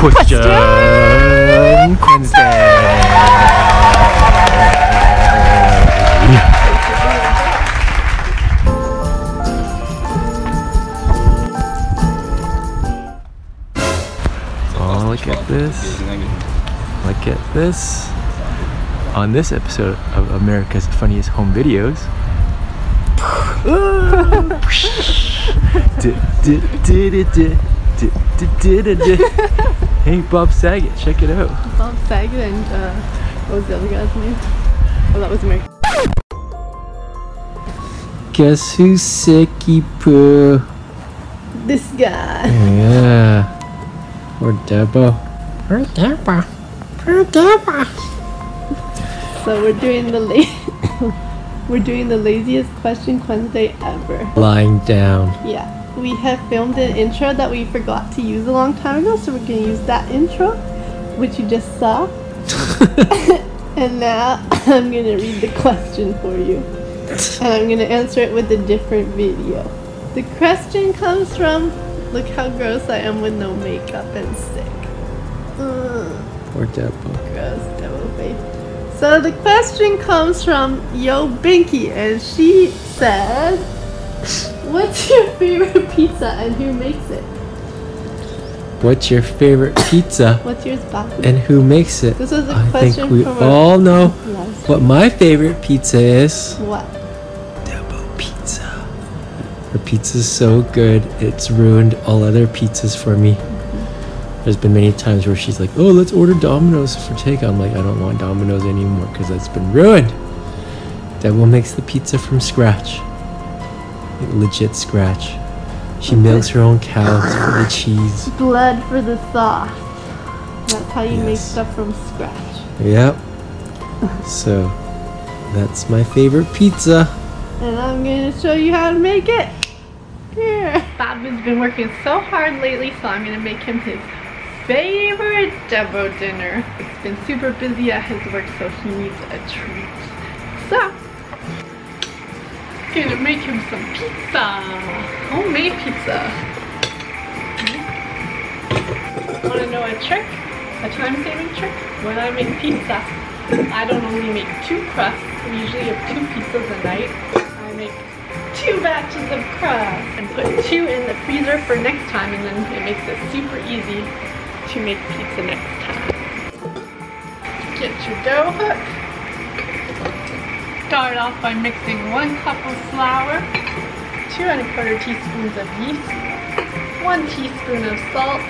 Question Quednesday. Oh, look at this. Look at this. On this episode of America's Funniest Home Videos. Hey, Bob Saget, check it out. Bob Saget and what was the other guy's name? Oh, that was American. Guess who's sicky poo? This guy. Yeah. Or Debo. Or Debo. Or Debo. So we're doing the laziest Question Quednesday ever. Lying down. Yeah. We have filmed an intro that we forgot to use a long time ago, so we're gonna use that intro, which you just saw. And now I'm gonna read the question for you. And I'm gonna answer it with a different video. The question comes from, look how gross I am with no makeup and sick. Or Debo. Gross, Debo face. So the question comes from Yo Binky, and she said, what's your favorite pizza and who makes it? What's your favorite pizza? What's yours, Bob? And who makes it? This is a I question think we from all know last what my favorite pizza is. What? Debo pizza. Her pizza's so good, it's ruined all other pizzas for me. There's been many times where she's like, oh, let's order Domino's for takeout. I'm like, I don't want Domino's anymore because it's been ruined. Debo makes the pizza from scratch. Like legit scratch. She milks her own cows for the cheese. Blood for the sauce. That's how you make Yes. stuff from scratch. Yep. So, that's my favorite pizza. And I'm going to show you how to make it. Here. Bob has been working so hard lately, so I'm going to make him his favorite Debo dinner. It's been super busy at his work, so he needs a treat. So, gonna make him some pizza. Homemade pizza. Wanna know a trick? A time-saving trick? When I make pizza, I don't only make 2 crusts. I usually have 2 pizzas a night. I make 2 batches of crust and put 2 in the freezer for next time, and then it makes it super easy to make pizza next time. Get your dough hook. Start off by mixing 1 cup of flour, 2 1/4 teaspoons of yeast, 1 teaspoon of salt,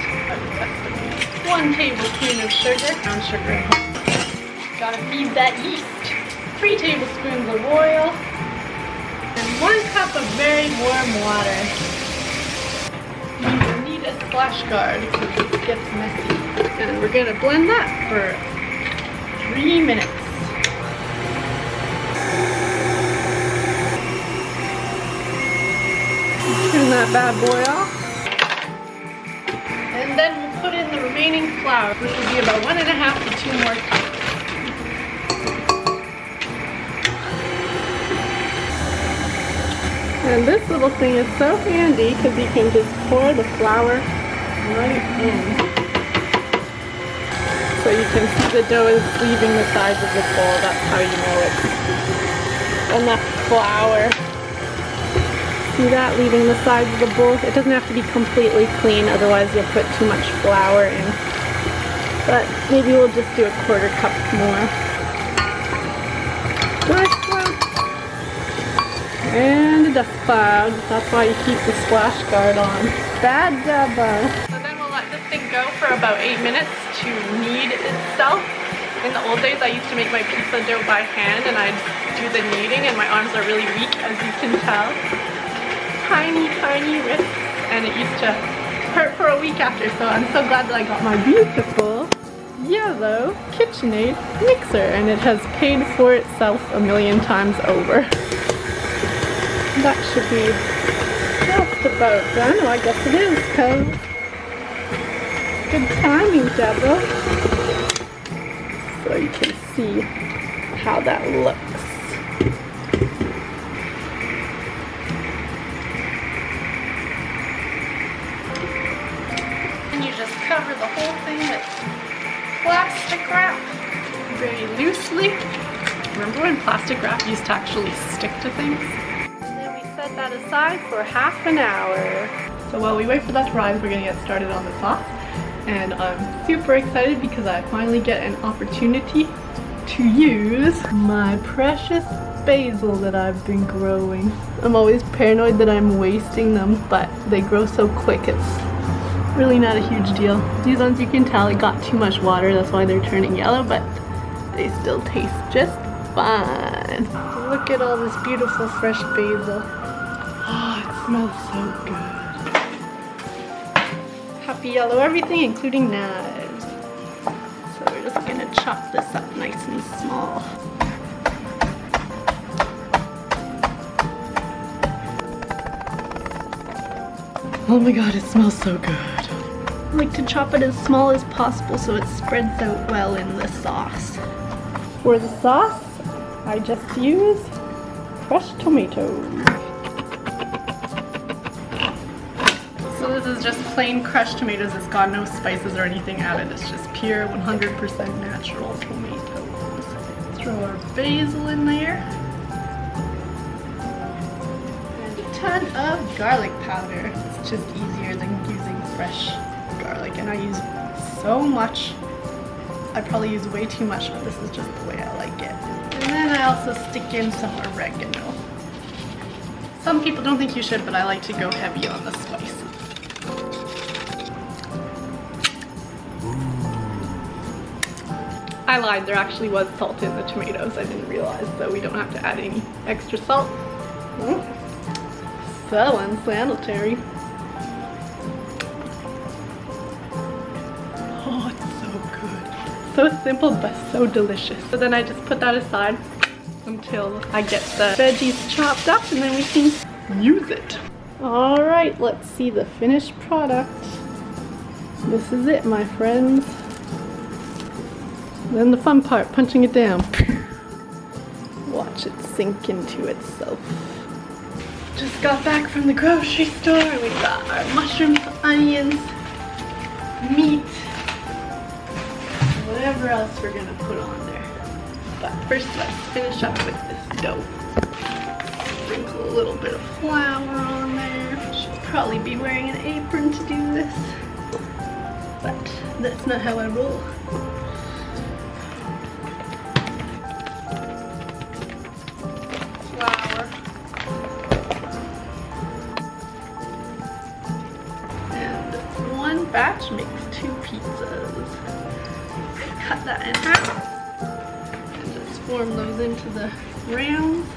1 tablespoon of sugar, brown sugar. Gotta feed that yeast. 3 tablespoons of oil, and 1 cup of very warm water. You need a splash guard because it gets messy. And we're gonna blend that for 3 minutes. Turn that bad boy off. And then we'll put in the remaining flour, which will be about 1.5 to 2 more cups. And this little thing is so handy because you can just pour the flour right in. So you can see the dough is leaving the sides of the bowl. That's how you know it's enough flour. See that, leaving the sides of the bowl? It doesn't have to be completely clean, otherwise you'll put too much flour in. But maybe we'll just do a 1/4 cup more. Splash cloud. And a dust cloud. That's why you keep the splash guard on. Bad Debo. So then we'll let this thing go for about 8 minutes to knead itself. In the old days, I used to make my pizza dough by hand, and I'd do the kneading, and my arms are really weak, as you can tell. Tiny wrists, and it used to hurt for a week after, so I'm so glad that I got my beautiful yellow KitchenAid mixer, and it has paid for itself a million times over. That should be just about done. Oh, I guess it is, because good timing, Debo. So you can see how that looks. cover the whole thing with plastic wrap very loosely. Remember when plastic wrap used to actually stick to things? And then we set that aside for half an hour. So while we wait for that to rise, we're gonna get started on the sauce. And I'm super excited because I finally get an opportunity to use my precious basil that I've been growing. I'm always paranoid that I'm wasting them, but they grow so quick, it's really not a huge deal. These ones, you can tell it got too much water, that's why they're turning yellow, but they still taste just fine. Look at all this beautiful fresh basil. Oh, it smells so good. Happy yellow everything, including knives. So we're just gonna chop this up nice and small. Oh my god, it smells so good. I like to chop it as small as possible so it spreads out well in the sauce. For the sauce, I just use crushed tomatoes. So this is just plain crushed tomatoes. It's got no spices or anything added. It's just pure 100% natural tomatoes. Throw our basil in there. And a ton of garlic powder. It's just easier than using fresh garlic. And I use so much. I probably use way too much, but this is just the way I like it. And then I also stick in some oregano. Some people don't think you should, but I like to go heavy on the spice. I lied, there actually was salt in the tomatoes. I didn't realize, so we don't have to add any extra salt. So unsanitary. Oh, it's so good. So simple, but so delicious. So then I just put that aside until I get the veggies chopped up, and then we can use it. All right, let's see the finished product. This is it, my friends. Then the fun part, punching it down. Watch it sink into itself. Just got back from the grocery store and we got our mushrooms, onions, meat, whatever else we're gonna put on there. But first let's finish up with this dough. Sprinkle a little bit of flour on there. Should probably be wearing an apron to do this, but that's not how I roll. Batch makes 2 pizzas. Cut that in half and just form those into the rounds.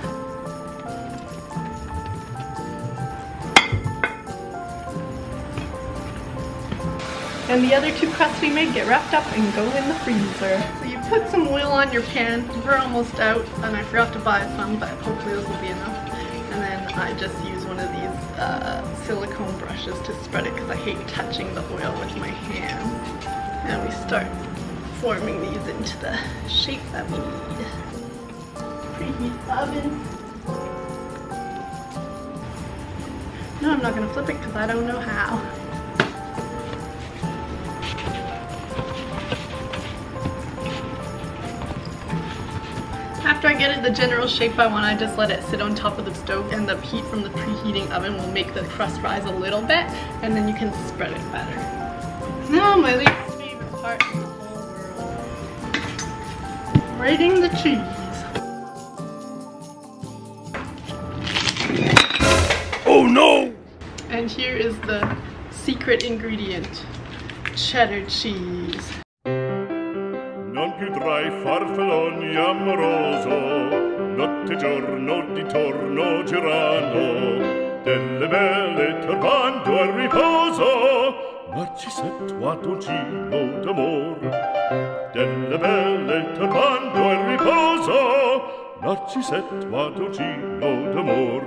And the other 2 crusts we made get wrapped up and go in the freezer. So you put some oil on your pan. We're almost out and I forgot to buy some, but hopefully this will be enough. And then I just use one of these silicone brushes to spread it because I hate touching the oil with my hands. And we start forming these into the shape that we need. Preheat the oven. No, I'm not going to flip it because I don't know how. After I get it the general shape I want, I just let it sit on top of the stove, and the heat from the preheating oven will make the crust rise a little bit, and then you can spread it better. Now my least favorite part in the whole world. Grating the cheese. Oh no! And here is the secret ingredient, cheddar cheese. Non più tra i farfalloni amoroso, notte giorno di torno girano, delle belle turbando al riposo, Narcisetto a dolcino d'amor. Delle belle turbando al riposo, Narcisetto a dolcino d'amor.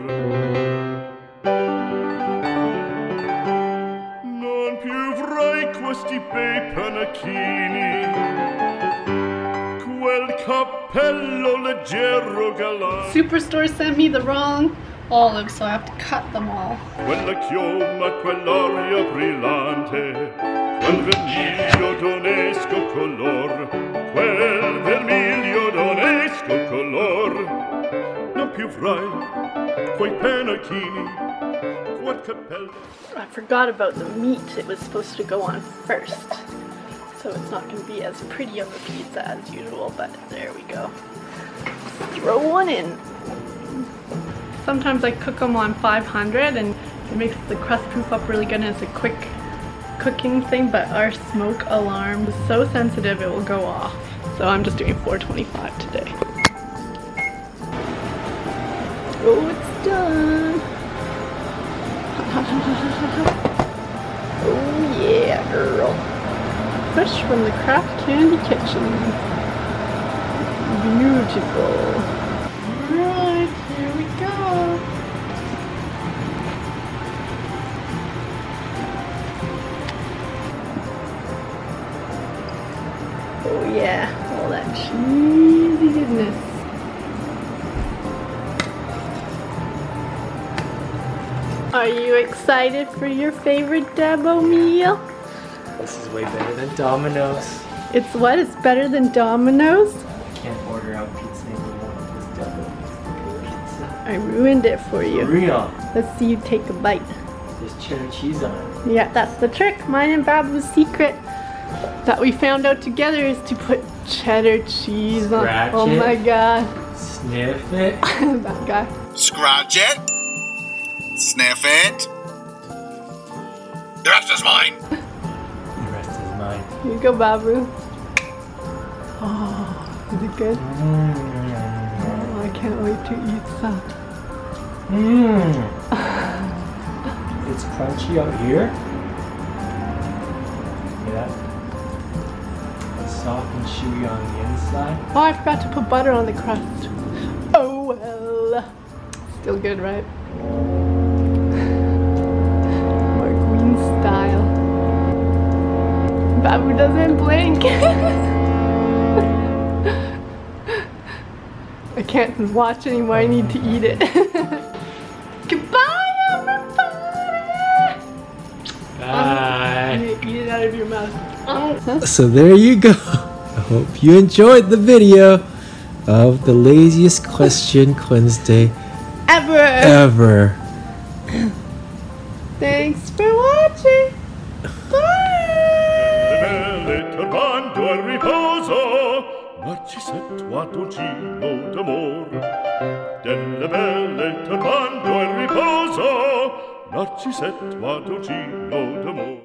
Non più avrai questi bei panacchini, quel cappello leggero galante. Superstore sent me the wrong olives, so I have to cut them all. Quella chioma, quell'aria brillante, quel vermiglio d'onesco color, quel vermiglio d'onesco color, non più frai quei pennacchini, quel cappello. I forgot about the meat. It was supposed to go on first, so it's not going to be as pretty on the pizza as usual, but there we go. Throw one in. Sometimes I cook them on 500 and it makes the crust proof up really good and it's a quick cooking thing, but our smoke alarm is so sensitive it will go off. So I'm just doing 425 today. Oh, it's done. Oh yeah, girl. Fresh from the Craft Candy Kitchen. Beautiful. Alright, here we go. Oh yeah, all that cheesy goodness. Are you excited for your favorite Debo meal? This is way better than Domino's. It's what? It's better than Domino's? I can't order out pizza anymore. This Debo is the good pizza. I ruined it for you. Real. Let's see you take a bite. There's cheddar cheese on it. Yeah, that's the trick. Mine and Babu's secret that we found out together is to put cheddar cheese on. Scratch Oh it. my god. Sniff it. That guy. Scratch it. Sniff it. The rest is mine. The rest is mine. Here you go, Babu. Oh, is it good? Oh, I can't wait to eat some. It's crunchy out here. Yeah. It's soft and chewy on the inside. Oh, I forgot to put butter on the crust. Oh well. Still good, right? More Queen style. Babu doesn't blink. I can't watch anymore. I need to eat it. Goodbye, everybody. Bye. You eat it out of your mouth. So there you go. I hope you enjoyed the video of the laziest Question Quednesday ever. Thanks for watching. Bye. Belle turbando al riposo, Narcisetto d'amor. Delle belle turbando al riposo, Narcisetto d'amor.